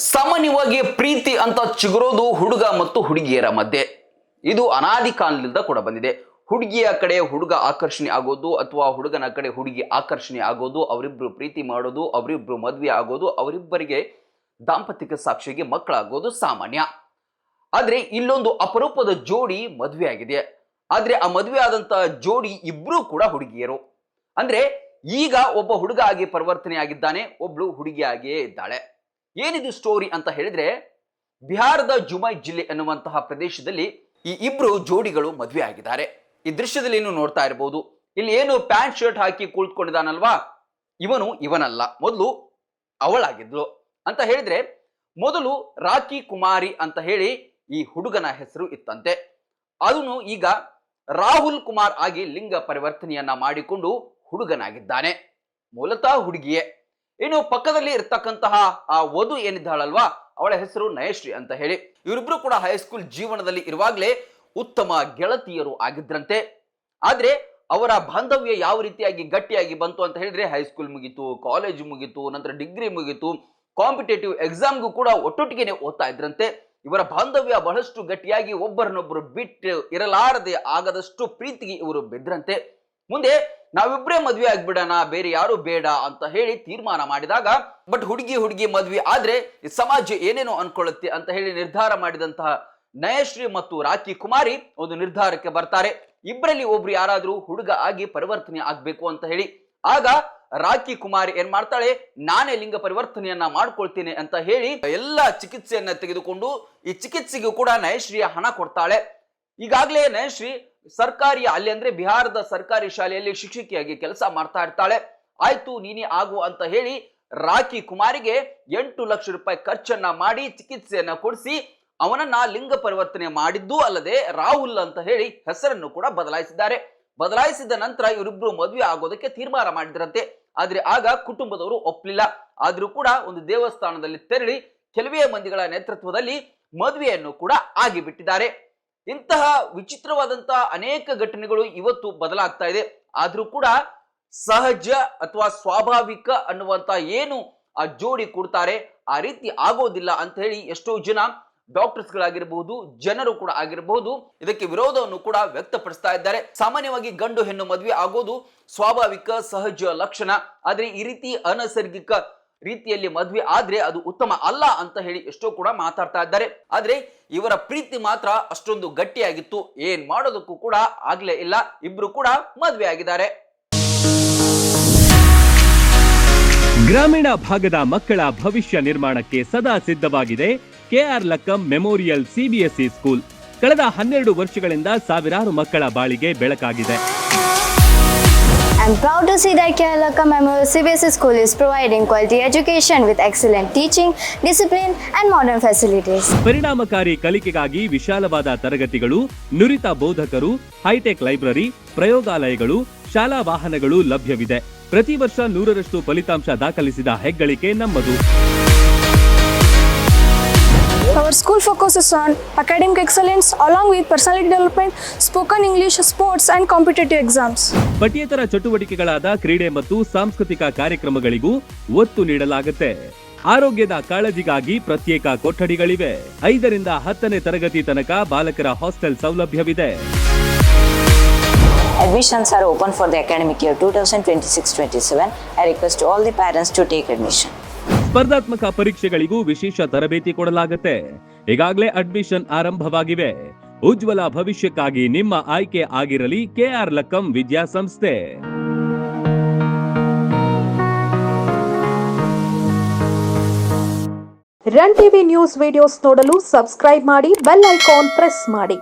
ಸಾಮಾನ್ಯವಾಗಿ ಪ್ರೀತಿ ಅಂತ ಚಿಗುರೋದು ಹುಡುಗ ಮತ್ತು ಹುಡುಗಿಯರ ಮಧ್ಯೆ. ಇದು ಅನಾದಿ ಕಾಲದಿಂದ ಕೂಡ ಬಂದಿದೆ. ಹುಡುಗಿಯ ಕಡೆ ಹುಡುಗ ಆಕರ್ಷಣೆ ಆಗೋದು ಅಥವಾ ಹುಡುಗನ ಕಡೆ ಹುಡುಗಿ ಆಕರ್ಷಣೆ ಆಗೋದು, ಅವರಿಬ್ರು ಪ್ರೀತಿ ಮಾಡೋದು, ಅವರಿಬ್ರು ಮದುವೆ ಆಗೋದು, ಅವರಿಬ್ಬರಿಗೆ ದಾಂಪತ್ಯಿಕ ಸಾಕ್ಷಿಗೆ ಮಕ್ಕಳಾಗೋದು ಸಾಮಾನ್ಯ. ಆದ್ರೆ ಇಲ್ಲೊಂದು ಅಪರೂಪದ ಜೋಡಿ ಮದುವೆ ಆಗಿದೆ. ಆದ್ರೆ ಆ ಮದುವೆ ಆದಂತ ಜೋಡಿ ಇಬ್ರು ಕೂಡ ಹುಡುಗಿಯರು. ಅಂದ್ರೆ ಈಗ ಒಬ್ಬ ಹುಡುಗ ಆಗಿ ಪರಿವರ್ತನೆ ಆಗಿದ್ದಾನೆ, ಒಬ್ಳು ಹುಡುಗಿಯಾಗಿಯೇ ಇದ್ದಾಳೆ. ಏನಿದು ಸ್ಟೋರಿ ಅಂತ ಹೇಳಿದ್ರೆ, ಬಿಹಾರದ ಜುಮೈ ಜಿಲ್ಲೆ ಎನ್ನುವಂತಹ ಪ್ರದೇಶದಲ್ಲಿ ಈ ಇಬ್ರು ಜೋಡಿಗಳು ಮದುವೆ ಆಗಿದ್ದಾರೆ. ಈ ದೃಶ್ಯದಲ್ಲಿ ನೀವು ನೋಡ್ತಾ ಇರಬಹುದು. ಇಲ್ಲಿ ಏನು ಪ್ಯಾಂಟ್ ಶರ್ಟ್ ಹಾಕಿ ಕುಳಿತುಕೊಂಡಿದ್ದಾನಲ್ವಾ, ಇವನಲ್ಲ, ಮೊದಲು ಅವಳಾಗಿದ್ಲು. ಅಂತ ಹೇಳಿದ್ರೆ ಮೊದಲು ರಾಖಿ ಕುಮಾರಿ ಅಂತ ಹೇಳಿ ಈ ಹುಡುಗನ ಹೆಸರು ಇತ್ತಂತೆ. ಅವನು ಈಗ ರಾಹುಲ್ ಕುಮಾರ್ ಆಗಿ ಲಿಂಗ ಪರಿವರ್ತನೆಯನ್ನ ಮಾಡಿಕೊಂಡು ಹುಡುಗನಾಗಿದ್ದಾನೆ. ಮೂಲತಃ ಹುಡುಗಿಯೇ. ಇನ್ನು ಪಕ್ಕದಲ್ಲಿ ಇರ್ತಕ್ಕಂತಹ ಆ ವಧು ಏನಿದ್ದಾಳಲ್ವಾ, ಅವಳ ಹೆಸರು ನಯಶ್ರೀ ಅಂತ ಹೇಳಿ. ಇವರಿಬ್ರು ಕೂಡ ಹೈಸ್ಕೂಲ್ ಜೀವನದಲ್ಲಿ ಇರುವಾಗಲೇ ಉತ್ತಮ ಗೆಳತಿಯರು ಆಗಿದ್ರಂತೆ. ಆದ್ರೆ ಅವರ ಬಾಂಧವ್ಯ ಯಾವ ರೀತಿಯಾಗಿ ಗಟ್ಟಿಯಾಗಿ ಬಂತು ಅಂತ ಹೇಳಿದ್ರೆ, ಹೈಸ್ಕೂಲ್ ಮುಗೀತು, ಕಾಲೇಜ್ ಮುಗೀತು, ನಂತರ ಡಿಗ್ರಿ ಮುಗೀತು, ಕಾಂಪಿಟೇಟಿವ್ ಎಕ್ಸಾಮ್ಗೂ ಕೂಡ ಒಟ್ಟೊಟ್ಟಿಗೆನೆ ಓದ್ತಾ ಇದ್ರಂತೆ. ಇವರ ಬಾಂಧವ್ಯ ಬಹಳಷ್ಟು ಗಟ್ಟಿಯಾಗಿ ಒಬ್ಬರನ್ನೊಬ್ಬರು ಬಿಟ್ಟು ಇರಲಾರದೆ ಆಗದಷ್ಟು ಪ್ರೀತಿಗೆ ಇವರು ಬೆದ್ರಂತೆ. ಮುಂದೆ ನಾವಿಬ್ರೇ ಮದ್ವೆ ಆಗ್ಬಿಡೋಣ, ಬೇರೆ ಯಾರು ಬೇಡ ಅಂತ ಹೇಳಿ ತೀರ್ಮಾನ ಮಾಡಿದಾಗ, ಬಟ್ ಹುಡುಗಿ ಮದ್ವೆ ಆದ್ರೆ ಈ ಸಮಾಜ ಏನೇನೋ ಅನ್ಕೊಳ್ಳುತ್ತೆ ಅಂತ ಹೇಳಿ ನಿರ್ಧಾರ ಮಾಡಿದಂತಹ ನಯಶ್ರೀ ಮತ್ತು ರಾಖಿ ಕುಮಾರಿ ಒಂದು ನಿರ್ಧಾರಕ್ಕೆ ಬರ್ತಾರೆ. ಇಬ್ಬರಲ್ಲಿ ಒಬ್ರು ಯಾರಾದ್ರೂ ಹುಡುಗ ಆಗಿ ಪರಿವರ್ತನೆ ಆಗ್ಬೇಕು ಅಂತ ಹೇಳಿ. ಆಗ ರಾಖಿ ಕುಮಾರಿ ಏನ್ ಮಾಡ್ತಾಳೆ, ನಾನೇ ಲಿಂಗ ಪರಿವರ್ತನೆಯನ್ನ ಮಾಡ್ಕೊಳ್ತೀನಿ ಅಂತ ಹೇಳಿ ಎಲ್ಲ ಚಿಕಿತ್ಸೆಯನ್ನ ತೆಗೆದುಕೊಂಡು ಈ ಚಿಕಿತ್ಸೆಗೂ ಕೂಡ ನಯಶ್ರೀಯ ಹಣ ಕೊಡ್ತಾಳೆ. ಈಗಾಗಲೇ ನಯಶ್ರೀ ಸರ್ಕಾರಿ ಅಲ್ಲಿ ಅಂದ್ರೆ ಬಿಹಾರದ ಸರ್ಕಾರಿ ಶಾಲೆಯಲ್ಲಿ ಶಿಕ್ಷಕಿಯಾಗಿ ಕೆಲಸ ಮಾಡ್ತಾ ಇರ್ತಾಳೆ. ಆಯ್ತು ನೀನೇ ಆಗು ಅಂತ ಹೇಳಿ ರಾಖಿ ಕುಮಾರಿಗೆ 8 ಲಕ್ಷ ರೂಪಾಯಿ ಖರ್ಚನ್ನ ಮಾಡಿ ಚಿಕಿತ್ಸೆಯನ್ನ ಕೊಡಿಸಿ ಅವನನ್ನ ಲಿಂಗ ಪರಿವರ್ತನೆ ಮಾಡಿದ್ದು ಅಲ್ಲದೆ ರಾಹುಲ್ ಅಂತ ಹೇಳಿ ಹೆಸರನ್ನು ಕೂಡ ಬದಲಾಯಿಸಿದ್ದಾರೆ. ಬದಲಾಯಿಸಿದ ನಂತರ ಇವರಿಬ್ರು ಮದುವೆ ಆಗೋದಕ್ಕೆ ತೀರ್ಮಾನ ಮಾಡಿದ್ರಂತೆ. ಆದ್ರೆ ಆಗ ಕುಟುಂಬದವರು ಒಪ್ಪಲಿಲ್ಲ. ಆದ್ರೂ ಕೂಡ ಒಂದು ದೇವಸ್ಥಾನದಲ್ಲಿ ತೆರಳಿ ಕೆಲವೇ ಮಂದಿಗಳ ನೇತೃತ್ವದಲ್ಲಿ ಮದುವೆಯನ್ನು ಕೂಡ ಆಗಿಬಿಟ್ಟಿದ್ದಾರೆ. ಇಂತಹ ವಿಚಿತ್ರವಾದಂತಹ ಅನೇಕ ಘಟನೆಗಳು ಇವತ್ತು ಬದಲಾಗ್ತಾ ಇದೆ. ಆದ್ರೂ ಕೂಡ ಸಹಜ ಅಥವಾ ಸ್ವಾಭಾವಿಕ ಅನ್ನುವಂತ ಏನು ಆ ಜೋಡಿ ಕೊಡ್ತಾರೆ ಆ ರೀತಿ ಆಗೋದಿಲ್ಲ ಅಂತ ಹೇಳಿ ಎಷ್ಟೋ ಜನ ಡಾಕ್ಟರ್ಸ್ ಗಳಾಗಿರಬಹುದು, ಜನರು ಕೂಡ ಆಗಿರಬಹುದು, ಇದಕ್ಕೆ ವಿರೋಧವನ್ನು ಕೂಡ ವ್ಯಕ್ತಪಡಿಸ್ತಾ ಇದ್ದಾರೆ. ಸಾಮಾನ್ಯವಾಗಿ ಗಂಡು ಹೆಣ್ಣು ಮದುವೆ ಆಗೋದು ಸ್ವಾಭಾವಿಕ ಸಹಜ ಲಕ್ಷಣ. ಆದ್ರೆ ಈ ರೀತಿ ಅನೈಸರ್ಗಿಕ ರೀತಿಯಲ್ಲಿ ಮದುವೆ ಆದ್ರೆ ಅದು ಉತ್ತಮ ಅಲ್ಲ ಅಂತ ಹೇಳಿ ಎಷ್ಟೋ ಕೂಡ ಮಾತಾಡ್ತಾ ಇದ್ದಾರೆ. ಆದ್ರೆ ಇವರ ಪ್ರೀತಿ ಮಾತ್ರ ಅಷ್ಟೊಂದು ಗಟ್ಟಿಯಾಗಿತ್ತು, ಏನ್ ಮಾಡೋದಕ್ಕೂ ಕೂಡ ಆಗ್ಲೇ ಇಲ್ಲ. ಇಬ್ರು ಕೂಡ ಮದುವೆ ಆಗಿದ್ದಾರೆ. ಗ್ರಾಮೀಣ ಭಾಗದ ಮಕ್ಕಳ ಭವಿಷ್ಯ ನಿರ್ಮಾಣಕ್ಕೆ ಸದಾ ಸಿದ್ಧವಾಗಿದೆ KR Lakkam memorial CBSE school. ಕಳೆದ 12 ವರ್ಷಗಳಿಂದ ಸಾವಿರಾರು ಮಕ್ಕಳ ಬಾಳಿಗೆ ಬೆಳಕಾಗಿದೆ. I'm proud to see that K.R. Lakkam Memorial CBSE School is providing quality education with excellent teaching, discipline and modern facilities. ಪರಿಣಾಮಕಾರಿ ಕಲಿಕೆಗಾಗಿ ವಿಶಾಲವಾದ ತರಗತಿಗಳು, ನುರಿತ ಬೋಧಕರು, ಹೈಟೆಕ್ ಲೈಬ್ರರಿ, ಪ್ರಯೋಗಾಲಯಗಳು, ಶಾಲಾ ವಾಹನಗಳು ಲಭ್ಯವಿದೆ. ಪ್ರತಿ ವರ್ಷ 100ರಷ್ಟು ಫಲಿತಾಂಶ ದಾಖಲಿಸಿದ ಹೆಗ್ಗಳಿಕೆ ನಮ್ಮದು. Our school focuses on academic excellence along with personality development, spoken English, sports and competitive exams. ಪಠ್ಯೇತರ ಚಟುವಟಿಕೆಗಳಾದ ಕ್ರೀಡೆ ಮತ್ತು ಸಾಂಸ್ಕೃತಿಕ ಕಾರ್ಯಕ್ರಮಗಳಿಗೂ ಒತ್ತು ನೀಡಲಾಗುತ್ತೆ. ಆರೋಗ್ಯದ ಕಾಳಜಿಗಾಗಿ ಪ್ರತ್ಯೇಕ ಕೊಠಡಿಗಳಿವೆ. 5ರಿಂದ 10ನೇ ತರಗತಿ ತನಕ ಬಾಲಕರ ಹಾಸ್ಟೆಲ್ ಸೌಲಭ್ಯವಿದೆ. Admissions are open for the academic year 2026-27. I request all the parents to take admission. ಸ್ಪರ್ಧಾತ್ಮಕ ಪರೀಕ್ಷೆಗಳಿಗೂ ವಿಶೇಷ ತರಬೇತಿ ಕೊಡಲಾಗುತ್ತೆ. ಈಗಾಗಲೇ ಅಡ್ಮಿಷನ್ ಆರಂಭವಾಗಿವೆ. ಉಜ್ವಲ ಭವಿಷ್ಯಕ್ಕಾಗಿ ನಿಮ್ಮ ಆಯ್ಕೆ ಆಗಿರಲಿ ಕೆಆರ್ ಲಕ್ಕಂ ವಿದ್ಯಾಸಂಸ್ಥೆ. ರನ್ ಟಿವಿ ನ್ಯೂಸ್ ವಿಡಿಯೋಸ್ ನೋಡಲು ಸಬ್ಸ್ಕ್ರೈಬ್ ಮಾಡಿ, ಬೆಲ್ ಐಕಾನ್ ಪ್ರೆಸ್ ಮಾಡಿ.